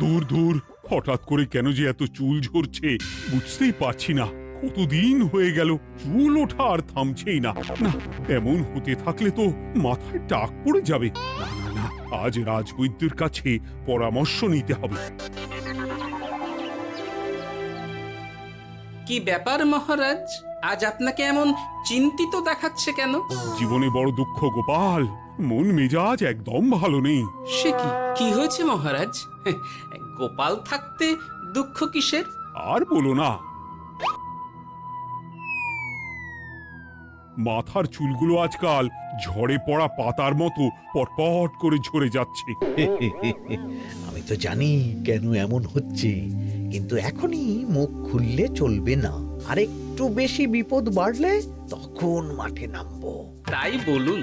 দূর দূর, হঠাৎ করে কেন যে এত চুল ঝরছে বুঝতেই পারছি না। কতদিন হয়ে গেল চুল ওঠা আর থামছেই না। না, এমন হতে থাকলে তো মাথায় টাক পড়ে যাবে। না না না, আজ রাজবৈদ্যের কাছে পরামর্শ নিতে হবে। কি ব্যাপার মহারাজ, আজ আপনাকে এমন চিন্তিত দেখাচ্ছে কেন? জীবনে বড় দুঃখ গোপাল, মন মেজাজ একদম ভালো নেই। সে কি কি হয়েছে মহারাজ? গোপাল থাকতে দুঃখ কিসের? আর বলো না, মাথার চুলগুলো আজকাল ঝড়ে পড়া পাতার মতো পটপট করে ঝরে যাচ্ছে। আমি তো জানি কেন এমন হচ্ছে, কিন্তু এখনই মুখ খুললে চলবে না। আর একটু বেশি বিপদ বাড়লে তখন মাঠে নামবো। তাই বলুন।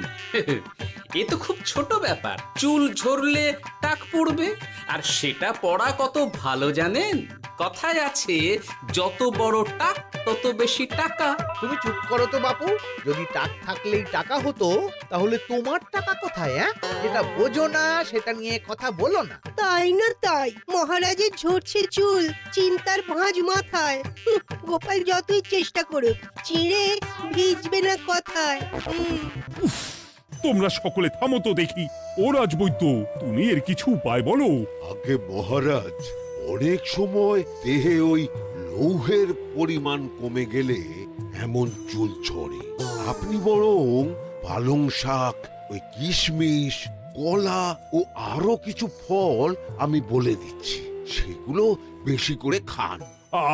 এ তো খুব ছোট ব্যাপার। চুল ঝরলে টাক পড়বে, আর সেটা পড়া কত ভালো জানেন? কথায় আছে, যত বড় টাক তত বেশি টাকা। তুমি চুপ করো তো বাপু। যদি টাক থাকলেই টাকা হতো, তাহলে তোমার টাকা কোথায়? যেটা বোঝো না সেটা নিয়ে কথা বলো না। তাই না তাই, মহারাজের ঝরছে চুল, চিন্তার ভাঁজ মাথায়। গোপাল যতই চেষ্টা করুক, চিড়ে ভিজবে না কথায়। তোমরা সকলে থামো তো দেখি। ও রাজবৈদ্য, তুমি এর কিছু উপায় বলো। আগে মহারাজ, অনেক সময় দেহে ওই লৌহের পরিমাণ কমে গেলে এমন চুল ঝরে। আপনি বরং পালং শাক, ওই কিশমিশ, কলা ও আরো কিছু ফল আমি বলে দিচ্ছি, সেগুলো বেশি করে খান।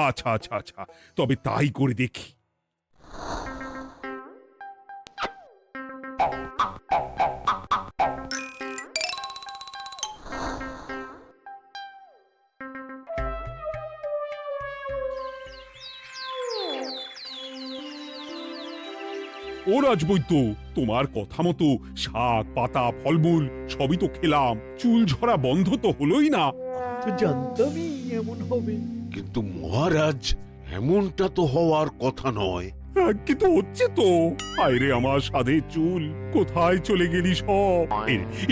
আচ্ছা আচ্ছা আচ্ছা, তবে তাই করে দেখি। ও রাজবৈদ্য, তোমার কথা মতো শাক পাতা ফলমূল সবই তো খেলাম, চুল ঝরা বন্ধ তো হলোই না। তো জানতামই এমন হবে। কিন্তু মহারাজ, এমনটা তো হওয়ার কথা নয়। কিন্তু হচ্ছে তো। আরে আমার সাধের চুল, কোথায় চলে গেলি সব?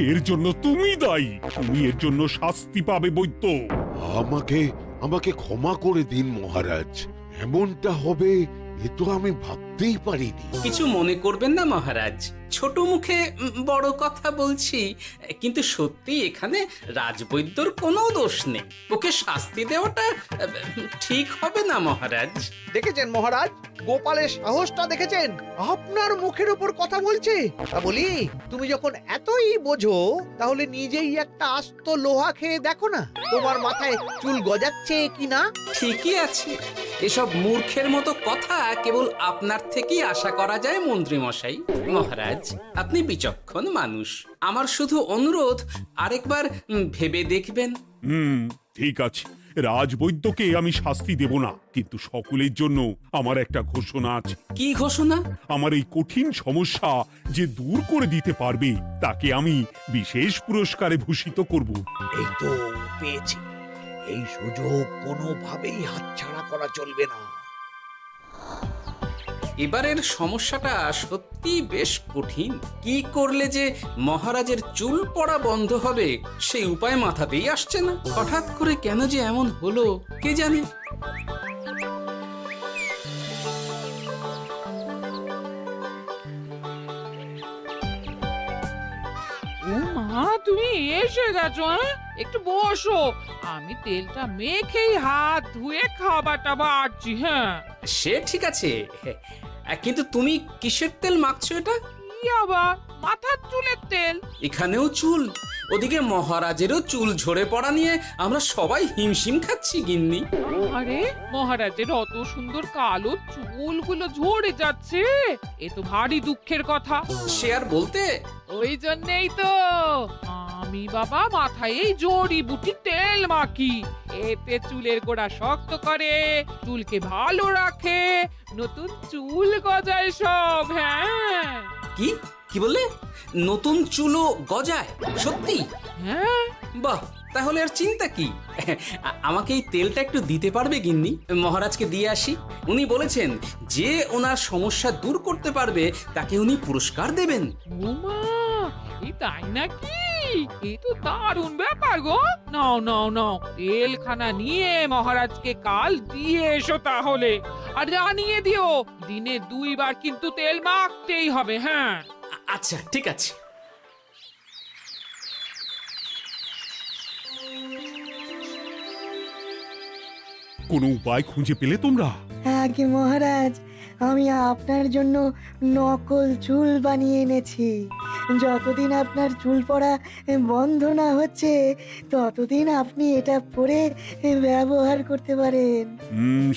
এর জন্য তুমি দায়ী। তুমি এর জন্য শাস্তি পাবে বৈদ্য। আমাকে আমাকে ক্ষমা করে দিন মহারাজ, এমনটা হবে এ তো আমি ভাবতেই পারিনি। কিছু মনে করবেন না মহারাজ, ছোট মুখে বড় কথা বলছি। কিন্তু সত্যি এখানে রাজবৈদ্যর কোনো দোষ নেই। ওকে শাস্তি দেওয়াটা ঠিক হবে না মহারাজ। দেখেছেন মহারাজ, গোপালের সাহসটা দেখেছেন? আপনার মুখের উপর কথা বলছে। তা বলি, তুমি যখন এতই বোঝো, তাহলে নিজেই একটা আস্ত লোহা খেয়ে দেখো না, তোমার মাথায় চুল গজাচ্ছে কিনা। ঠিকই আছে, এসব মূর্খের মতো কথা কেবল আপনার থেকেই আশা করা যায় মন্ত্রী মশাই। মহারাজ, আপনি বিচক্ষণ মানুষ। আমার শুধু অনুরোধ, আরেকবার ভেবে দেখবেন। ঠিক আছে, রাজবৈদ্যকে আমি শাস্তি দেব না, কিন্তু সকলের জন্য আমার একটা ঘোষণা আছে। কি ঘোষণা? আমার এই কঠিন সমস্যা যে দূর করে দিতে পারবে, তাকে আমি বিশেষ পুরস্কারে ভূষিত করব। এই তো পেয়েছি। এই সুযোগ কোনোভাবেই হাতছাড়া করা চলবে না। এবারের সমস্যাটা সত্যি বেশ কঠিন। কি করলে যে মহারাজের চুল পড়া বন্ধ হবে সেই উপায় মাথাতেই আসছে না। হঠাৎ করে কেন যে এমন হলো কে জানে। ও মা, তুমি এসে গেছো? একটু বসো, আমি তেলটা মেখেই হাত ধুয়ে খাবারটা বাড়ছি। হ্যাঁ, সে ঠিক আছে, কিন্তু তুমি কিসের তেল মাখছো এটা? কি আবার মাথার চুলের তেল? এখানেও চুল, ওদিকে মহারাজেরও চুল ঝরে পড়া নিয়ে আমরা সবাই হিমশিম খাচ্ছি গিন্নি। আরে, মহারাজের অত সুন্দর কালো চুলগুলো ঝরে যাচ্ছে, এ তো ভারী দুঃখের কথা। সে আর বলতে। ওই জন্যেই তো আমি বাবা মাথায় এই জড়িবুটি তেল মাখি। এতে চুলের গোড়া শক্ত করে, চুলকে ভালো রাখে, নতুন চুল গজায় সব। হ্যাঁ। কি কি বললে? নতুন চুলও গজায়? সত্যি? হ্যাঁ। বাহ, তাহলে আর চিন্তা কি? আমাকে এই তেলটা একটু দিতে পারবে গিন্নি? মহারাজকে দিয়ে আসি। উনি বলেছেন যে ওনার সমস্যা দূর করতে পারবে তাকে উনি পুরস্কার দেবেন। ওমা, এই তাই নাকি? এই তো দারুণ ব্যাপার গো। নাও নাও নাও, তেলখানা নিয়ে মহারাজকে কাল দিয়ে এসো তাহলে। আর জানিয়ে দিও, দিনে 2 বার কিন্তু তেল মাখতেই হবে। হ্যাঁ, আচ্ছা ঠিক আছে। কোনো উপায় খুঁজে পেলে তোমরা? আগে মহারাজ, আমি আপনার জন্য নকল চুল বানিয়ে এনেছি। যতদিন আপনার চুল পড়া বন্ধ না হচ্ছে ততদিন আপনি এটা পরে ব্যবহার করতে পারেন।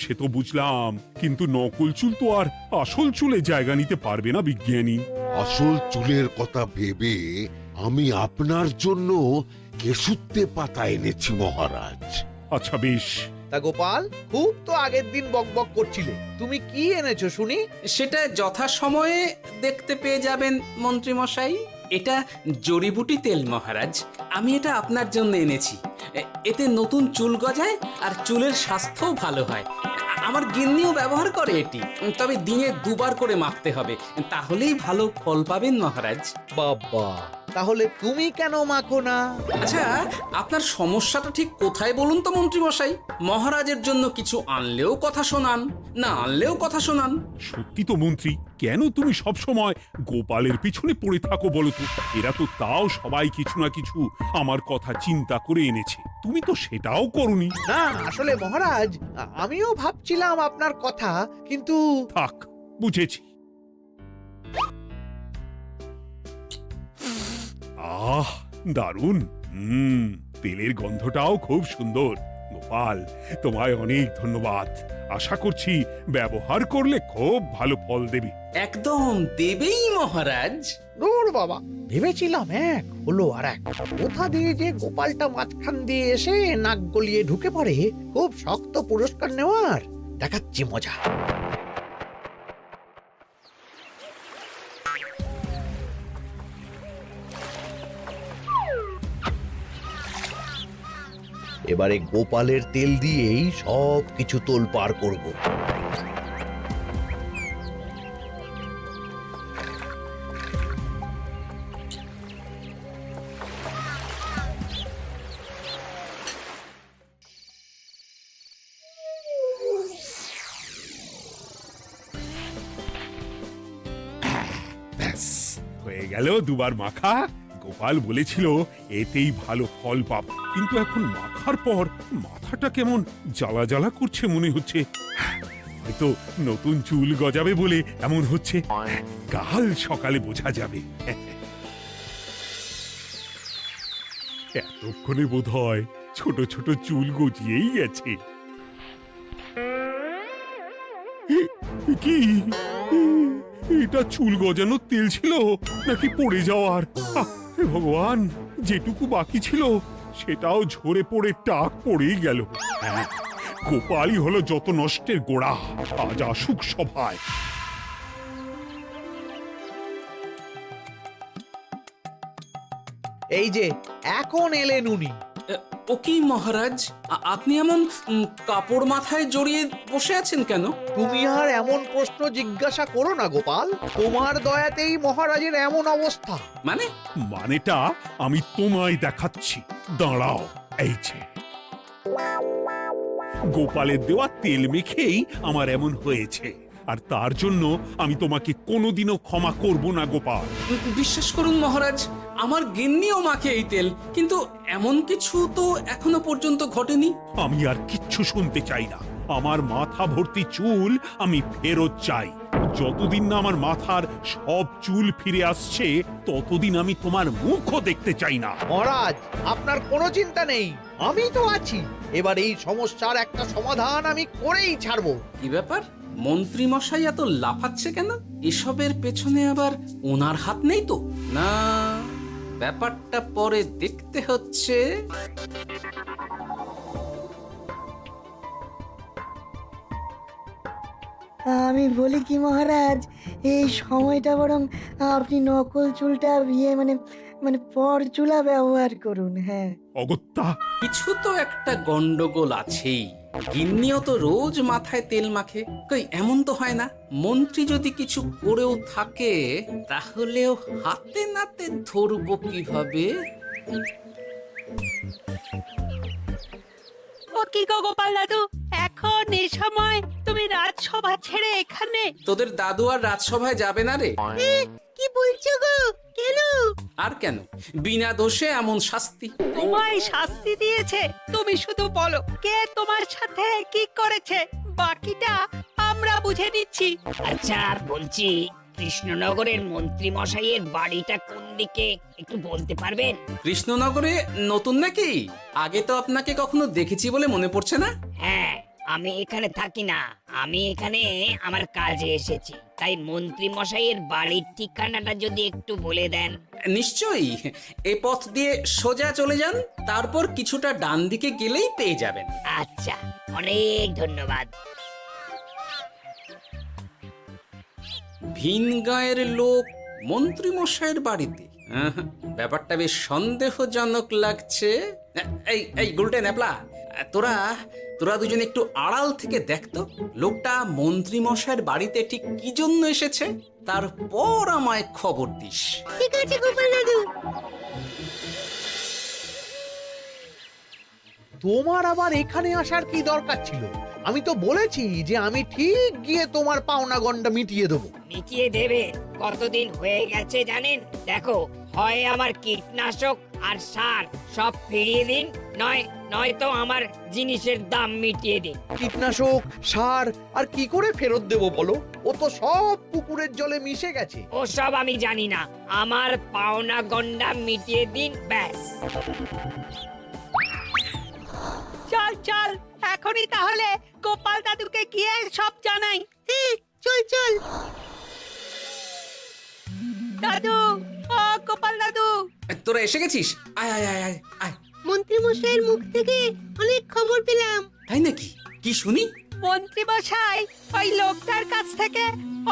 সে তো বুঝলাম, কিন্তু নকল চুল তো আর আসল চুলে জায়গা নিতে পারবে না বিজ্ঞানী। আসল চুলের কথা ভেবে আমি আপনার জন্য কেশুত্তে পাতা এনেছি মহারাজ। আচ্ছা বেশ। তা গোপাল, খুব তো আগের দিন বকবক করছিলে, তুমি কি এনেছো শুনি? সেটা যথাসময়ে দেখতে পেয়ে যাবেন মন্ত্রী মশাই। এটা জড়িবুটি তেল মহারাজ। আমি এটা আপনার জন্য এনেছি। এতে নতুন চুল গজায় আর চুলের স্বাস্থ্যও ভালো হয়। আমার গিন্নিও ব্যবহার করে এটি, তবে দিনে 2 বার করে মাখতে হবে, তাহলেই ভালো ফল পাবেন মহারাজ। বাবা, তাহলে তুমি কেন মাখো না? আচ্ছা, আপনার সমস্যাটা ঠিক কোথায় বলুন তো মন্ত্রী মশাই? মহারাজের জন্য কিছু আনলেও কথা শোনান, না আনলেও কথা শোনান। সত্যি তো মন্ত্রী, কেন তুমি সব সময় গোপালের পিছনে পড়ে থাকো বলো তো? এরা তো তাও সবাই কিছু না কিছু আমার কথা চিন্তা করে এনেছে, তুমি তো সেটাও করনি। না আসলে মহারাজ, আমিও ভাবছিলাম আপনার কথা, কিন্তু থাক, বুঝেছি। আহ, দারুণ। তেলের গন্ধটাও খুব সুন্দর। গোপাল, তোমায় অনেক ধন্যবাদ। আশা করছি ব্যবহার করলে খুব ভালো ফল দেবে। একদম দেবেই মহারাজ। দূর বাবা, ভেবেছিলাম এক হলো আর এক। কোথা দিয়ে যে গোপালটা মাঝখান দিয়ে এসে নাক গলিয়ে ঢুকে পড়ে, খুব শক্ত পুরস্কার নেওয়ার। দেখাচ্ছি মজা। এবারে গোপালের তেল দিয়েই সব কিছু তোলপাড় করব। ব্যাস, হয়ে গেল 2 বার মাখা। গোপাল বলেছিল এতেই ভালো ফল পাব, কিন্তু এখন মাখার পর মাথাটা কেমন জ্বালা জ্বালা করছে মনে হচ্ছে। হয়তো নতুন চুল গজাবে বলে এমন হচ্ছে। কাল সকালে বোঝা যাবে। এতক্ষণে বোধহয় ছোট ছোট চুল গজিয়েই গেছে। কি এটা চুল গজানোর তেল ছিল নাকি পড়ে যাওয়ার? হে ভগবান, যেটুকু বাকি ছিল সেটাও ঝরে পড়ে টাক পড়েই গেল। হ্যাঁ, গোপালই হলো যত নষ্টের গোড়া। আজ আসুক সভায়। এই যে এখন এলেন উনি। ও কি মহারাজ, আপনি এমন কাপড় মাথায় জড়িয়ে বসে আছেন কেন? তুমি আর এমন প্রশ্ন জিজ্ঞাসা করো না গোপাল, তোমার দয়াতেই মহারাজের এমন অবস্থা। মানেটা আমি তোমায় দেখাচ্ছি, দাঁড়াও। এই যে গোপালের দেওয়া তেল মেখেই আমার এমন হয়েছে, আর তার জন্য আমি তোমাকে কোনোদিনও ক্ষমা করব না গোপাল। বিশ্বাস করুন মহারাজ, আমার গিন্নিও মাখে এই তেল, কিন্তু এমন কিছু তো এখনো পর্যন্ত ঘটেনি। আমি আর কিচ্ছু শুনতে চাই না। আমার মাথা ভর্তি চুল আমি ফেরত চাই। যতদিন না আমার মাথার সব চুল ফিরে আসছে ততদিন আমি তোমার মুখও দেখতে চাই না। মহারাজ, আপনার কোনো চিন্তা নেই, আমি তো আছি। এবার এই সমস্যার একটা সমাধান আমি করেই ছাড়বো। কি ব্যাপার, মন্ত্রী মশাই এত লাফাচ্ছে কেন? এসবের পেছনে আবার ওনার হাত নেই তো? না, ব্যাপারটা পরে দেখতে হচ্ছে। আমি বলি কি মহারাজ, এই সময়টা বরং আপনি নকল চুলটা মানে পরচুলা ব্যবহার করুন। হ্যাঁ, অগত্যা কিছু তো একটা গন্ডগোল আছেই। গিন্নিও তো রোজ মাথায় তেল মাখে, কই এমন তো হয় না। মন্ত্রী যদি কিছু করেও থাকে তাহলেও হাতে নাতে ধরবো কিভাবে? ও কি গো গোপাল দাদু, এখন এই সময় তুমি রাজসভা ছেড়ে এখানে? তোদের দাদু আর রাজসভায় যাবে না রে? কি বলছো গো? কেন? আর কেন, বিনা দোষে এমন শাস্তি। তোমায় শাস্তি দিয়েছে, তুমি শুধু বলো কে তোমার সাথে কি করেছে, বাকিটা আমরা বুঝে নিচ্ছি। আচ্ছা বলছি, কৃষ্ণনগরের মন্ত্রী মশাইয়ের বাড়িটা কোন দিকে একটু বলতে পারবেন? কৃষ্ণনগরে নতুন নাকি? আগে তো আপনাকে কখনো দেখেছি বলে মনে পড়ছে না। হ্যাঁ, আমি এখানে থাকি না, আমি এখানে আমার কাজে এসেছি, তাই মন্ত্রী মশাইয়ের বাড়ির ঠিকানাটা যদি একটু বলে দেন। নিশ্চয়ই, এ পথ দিয়ে সোজা চলে যান, তারপর কিছুটা ডান দিকে গেলেই পেয়ে যাবেন। আচ্ছা, অনেক ধন্যবাদ। ভিন গাঁয়ের লোক মন্ত্রী মশাইয়ের বাড়িতে, ব্যাপারটা বেশ সন্দেহজনক লাগছে। এই এই গুলটে ন্যাপলা, তোরা তোরা দুজন একটু আড়াল থেকে দেখতো লোকটা মন্ত্রী মশাইয়ের বাড়িতে ঠিক কি জন্য এসেছে, তারপর আমায় খবর দিস। ঠিক আছে গোপাল দাদু। তোমার আবার এখানে আসার কি দরকার ছিল? আমি তো বলেছি যে আমি ঠিক গিয়ে তোমার পাওনা গন্ডা মিটিয়ে দেবো। মিটিয়ে দেবে? কতদিন হয়ে গেছে জানেন? দেখো, হয় আমার কীটনাশক আর সার সব ফিরিয়ে দিন, নয়তো আমার জিনিসের দাম মিটিয়ে দিন। কীটনাশক, সার আর কি করে ফেরত দেবো বলো? ও তো সব পুকুরের জলে মিশে গেছে। ওসব আমি জানি না, আমার পাওনা গন্ডা মিটিয়ে দিন, ব্যাস। চল চল, এখনই তাহলে গোপাল দাদুকে গিয়ে সব জানাই। হ্যাঁ, চল চল। দাদু, ও গোপাল দাদু। তোরা এসে গেছিস? আয় আয় আয় আয় আয়। মন্ত্রী মশাইয়ের মুখ থেকে অনেক খবর পেলাম। তাই নাকি? কি শুনি? মন্ত্রী মশাই ওই লোকটার কাছ থেকে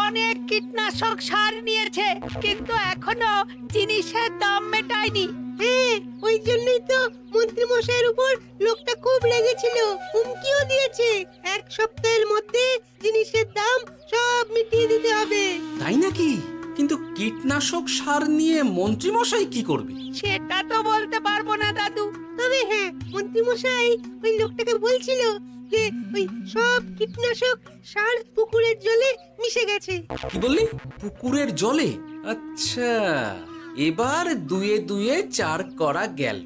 অনেক কীটনাশক সার নিয়েছে, কিন্তু এখনো জিনিসের দাম মেটায়নি। হ্যাঁ, ওই জন্যই তো মন্ত্রী মশাইয়ের উপর লোকটা খুব রেগেছিল, হুমকিও দিয়েছে 1 সপ্তাহের মধ্যে জিনিসের দাম সব মিটিয়ে দিতে হবে। তাই নাকি? কিন্তু কীটনাশক সার নিয়ে মন্ত্রী মশাই কি করবে? সেটা তো বলতে পারবো না দাদু। তবে হ্যাঁ, মন্ত্রী মশাই ওই লোকটাকে বলছিল যে ওই সব কীটনাশক সার পুকুরের জলে মিশে গেছে। কি বললি? পুকুরের জলে? আচ্ছা, এবার দুয়ে দুয়ে 4 করা গেল।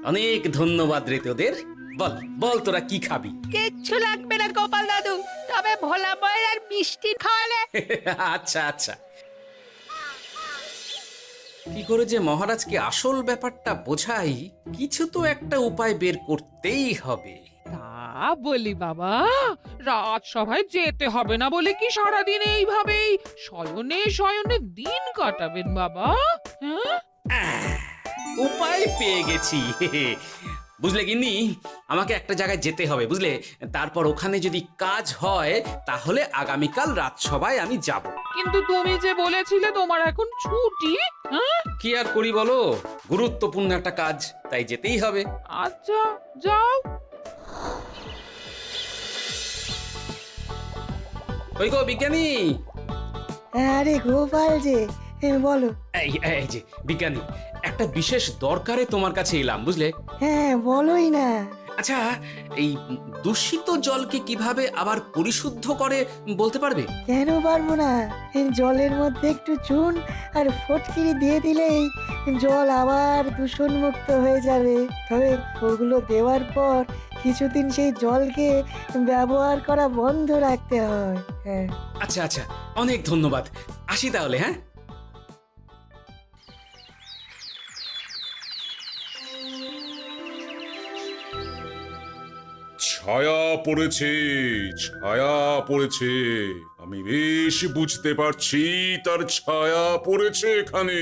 অনেক ধন্যবাদ রে তোদের। বল বল, তোরা কি খাবি? কিচ্ছু লাগবে না গোপাল দাদু, তবে ভোলা বয় আর মিষ্টি খাওয়ালে। আচ্ছা আচ্ছা। কি করে যে মহারাজকে আসল ব্যাপারটা বোঝাই, কিছু তো একটা উপায় বের করতেই হবে। তা বলি বাবা, রাজসভায় যেতে হবে না বলে কি সারাদিন এইভাবেই শয়নে শয়নে দিন কাটাবেন বাবা? হ্যাঁ, উপায় পেয়ে গেছি। বুঝলে গিন্নি, আমাকে একটা জায়গায় যেতে হবে, বুঝলে? তারপর ওখানে যদি কাজ হয় তাহলে আগামীকাল রাজসভায় আমি যাব। কিন্তু তুমি যে বলেছিলে তোমার এখন ছুটি। হ্যাঁ, কি আর করি বলো, গুরুত্বপূর্ণ একটা কাজ, তাই যেতেই হবে। আচ্ছা যাও। ওই গো বিজ্ঞানী, আরে গোপাল যে, বলো। এই এই যে বিজ্ঞানী, একটা বিশেষ দরকারে তোমার কাছে এলাম, বুঝলে? হ্যাঁ, বলোই না। আচ্ছা, এই দূষিত জলকে কিভাবে আবার পরিশুদ্ধ করে বলতে পারবে? কেন পারবো না? জলের মধ্যে একটু চুন আর ফটকিরি দিয়ে দিলেই জল আবার দূষণমুক্ত হয়ে যাবে। তবে ওগুলো দেওয়ার পর কিছুদিন সেই জলকে ব্যবহার করা বন্ধ রাখতে হয়। হ্যাঁ। আচ্ছা আচ্ছা, অনেক ধন্যবাদ, আসি তাহলে। হ্যাঁ, ছায়া পড়েছে, ছায়া পড়েছে, আমি বেশ বুঝতে পারছি তার ছায়া পড়েছে এখানে।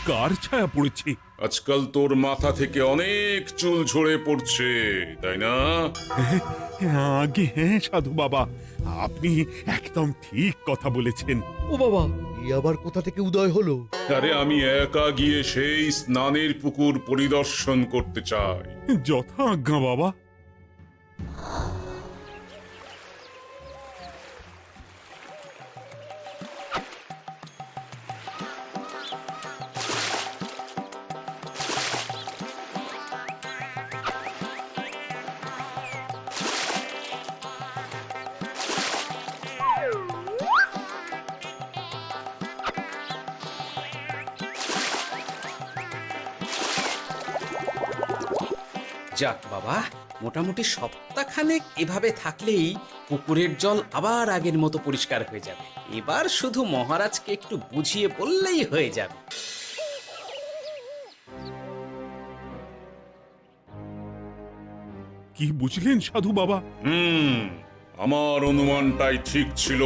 কার ছায়া পড়েছে? আজকাল তোর মাথা থেকে অনেক চুল ঝরে পড়ছে, তাই না? আগে হ্যাঁ সাধু বাবা, আপনি একদম ঠিক কথা বলেছেন। ও বাবা, এ আবার কোথা থেকে উদয় হলো? আরে আমি একা গিয়ে সেই স্নানের পুকুর পরিদর্শন করতে চাই। যথা আজ্ঞা বাবা। যাক বাবা, মোটামুটি সপ্তাহখানেক এভাবে থাকলেই পুকুরের জল আবার আগের মতো পরিষ্কার হয়ে যাবে। এবার শুধু মহারাজকে একটু বুঝিয়ে বললেই হয়ে যাবে। কি বুঝলেন সাধু বাবা? আমার অনুমানটাই ঠিক ছিল।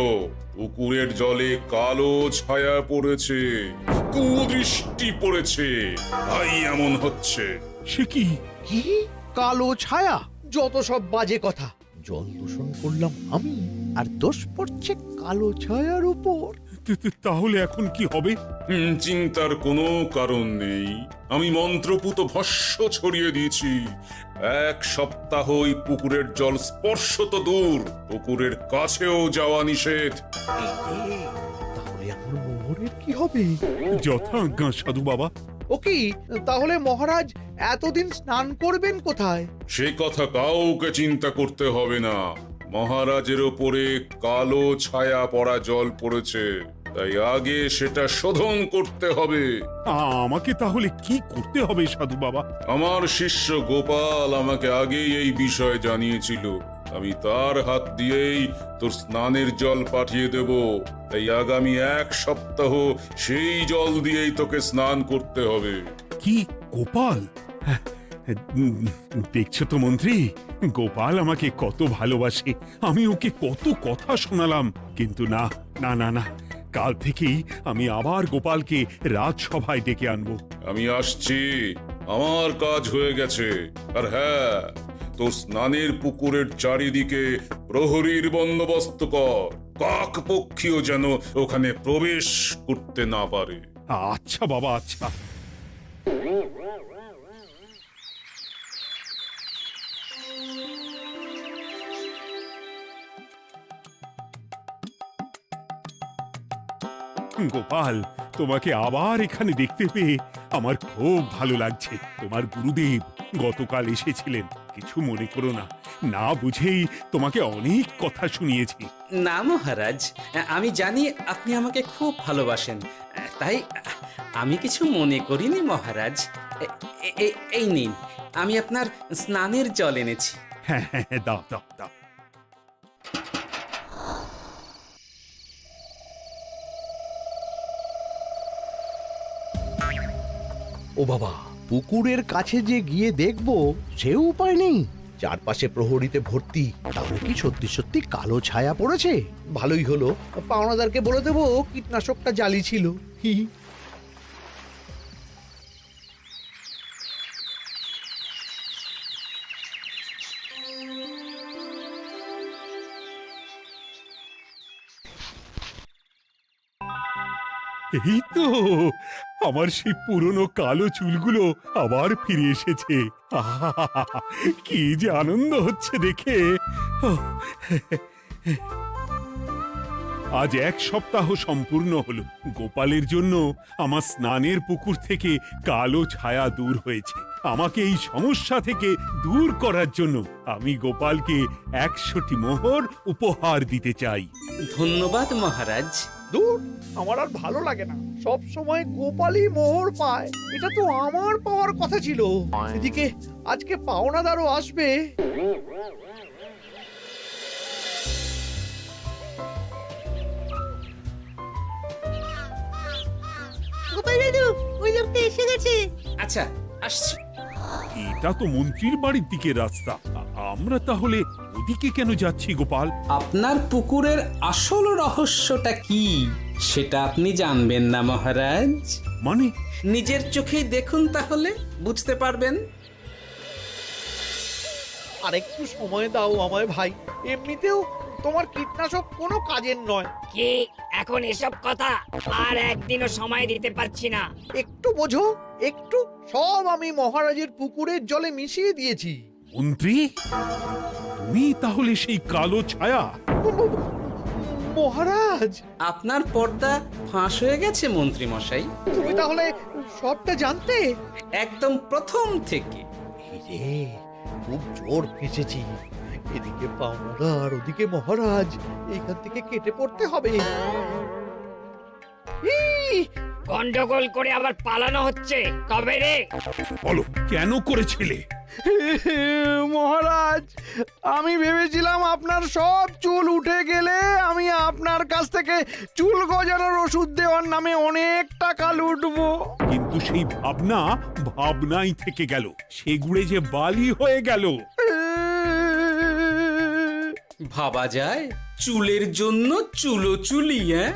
পুকুরের জলে কালো ছায়া পড়েছে, কুদৃষ্টি পড়েছে, তাই এমন হচ্ছে। সে কি? কি কালো ছায়া? যত সব বাজে কথা। জল দূষণ করলাম আমি, আর দোষ পড়ছে কালো ছায়ার উপর। তাহলে এখন কি হবে? চিন্তার কোনো কারণ নেই। আমি মন্ত্রপুত ভস্য ছড়িয়ে দিয়েছি। 1 সপ্তাহ ওই পুকুরের জল স্পর্শ তো দূর, পুকুরের কাছেও যাওয়া নিষেধ। তাহলে আমার মোহরের কি হবে? যথা আজ্ঞা সাধু বাবা। ও কি, তাহলে মহারাজ এতদিন স্নান করবেন কোথায়? সে কথা কাউকে চিন্তা করতে হবে না। মহারাজের ওপরে কালো ছায়া পড়া জল পড়েছে, তাই আগে সেটা শোধন করতে হবে। আমাকে তাহলে কি করতে হবে সাধু বাবা? আমার শিষ্য গোপাল আমাকে আগেই এই বিষয় জানিয়েছিল। আমি তার হাত দিয়েই তোর স্নানের জল পাঠিয়ে দেব। তাই আগামী 1 সপ্তাহ সেই জল দিয়েই তোকে স্নান করতে হবে। কি গোপাল? দেখছো তো মন্ত্রী, গোপাল আমাকে কত ভালোবাসে। আমি ওকে কত কথা শোনালাম, কিন্তু না না না না, কাল থেকেই আমি আবার গোপালকে রাজসভায় ডেকে আনবো। আমি আসছি, আমার কাজ হয়ে গেছে। আর হ্যাঁ, তোর স্নানের পুকুরের চারিদিকে প্রহরীর বন্দোবস্ত কর। কাক পক্ষীও যেন ওখানে প্রবেশ করতে না পারে। আচ্ছা বাবা, আচ্ছা। গোপাল, তোমাকে আবার এখানে দেখতে পেয়ে আমার খুব ভালো লাগছে। তোমার গুরুদেব গতকাল এসেছিলেন, কিছু মনে করো না। না বুঝেই তোমাকে অনেক কথা শুনিয়েছি। না মহারাজ, আমি জানি আপনি আমাকে খুব ভালোবাসেন, তাই আমি কিছু মনে করিনি মহারাজ। এই নিন, আমি আপনার স্নানের জল এনেছি। হ্যাঁ হ্যাঁ হ্যাঁ, দাও দাও দাও। ও বাবা, পুকুরের কাছে যে গিয়ে দেখবো সে উপায় নেই। চারপাশে প্রহরীতে ভর্তি, তাহলে কি সত্যি সত্যি কালো ছায়া পড়েছে? ভালোই হলো, পাওনাদারকে বলে দেবো কীটনাশকটা জালি ছিল। হি হি। এই তো আমার সেই পুরনো কালো চুলগুলো আবার ফিরে এসেছে। আহা, কি যে আনন্দ হচ্ছে দেখে। আজ 1 সপ্তাহ সম্পূর্ণ হলো। গোপালের জন্য আমার স্নানের পুকুর থেকে কালো ছায়া দূর হয়েছে। আমাকে এই সমস্যা থেকে দূর করার জন্য আমি গোপালকে 100টি মোহর উপহার দিতে চাই। ধন্যবাদ মহারাজ। দূর, আমার আর ভালো লাগে না। সব সময় গোপালই মোহর পায়, এটা তো আমার পাওয়ার কথা ছিল। এদিকে আজকে পাওনাদারও আসবে। গোপাল দাদু, ওই লোকটা এসে গেছে। আচ্ছা, আসছি। এটা তো মন্ত্রীর বাড়ির দিকে রাস্তা। আমরা তাহলে ওদিকে কেন যাচ্ছি গোপাল? আপনার পুকুরের আসল রহস্যটা কি সেটা আপনি জানবেন না মহারাজ? মানে? নিজের চোখেই দেখুন, তাহলে বুঝতে পারবেন। আর একটু সময় দাও আমায় ভাই। এমনিতেও তোমার কীটনাশক কোনো কাজের নয়। কি এখন এসব কথা আর একদিনও সময় দিতে পারছি না। একটু বোঝো, একটু। সব আমি মহারাজের পুকুরের জলে মিশিয়ে দিয়েছি। মন্ত্রী, তুমি তাহলে সেই কালো ছায়া? মহারাজ, আপনার পর্দা ফাঁস হয়ে গেছে মন্ত্রী মশাই। তুমি তাহলে সবটা জানতে? একদম প্রথম থেকে। রে, খুব জোর ফেঁসেছি। এদিকে পাওনাদার, ওদিকে মহারাজ, এইখান থেকে কেটে পড়তে হবে। গন্ডগোল করে আবার পালানো হচ্ছে কবে রে? বলো, কেন করেছিলে? মহারাজ, আমি ভেবেছিলাম আপনার সব চুল উঠে গেলে আমি আপনার কাছ থেকে চুল গজানোর ওষুধ দেওয়ার নামে অনেক টাকা লুটবো। কিন্তু সেই ভাবনা ভাবনাই থেকে গেল, সেগুড়ে যে বালি হয়ে গেল। ভাবা যায় চুলের জন্য চুলো চুলি, হ্যাঁ?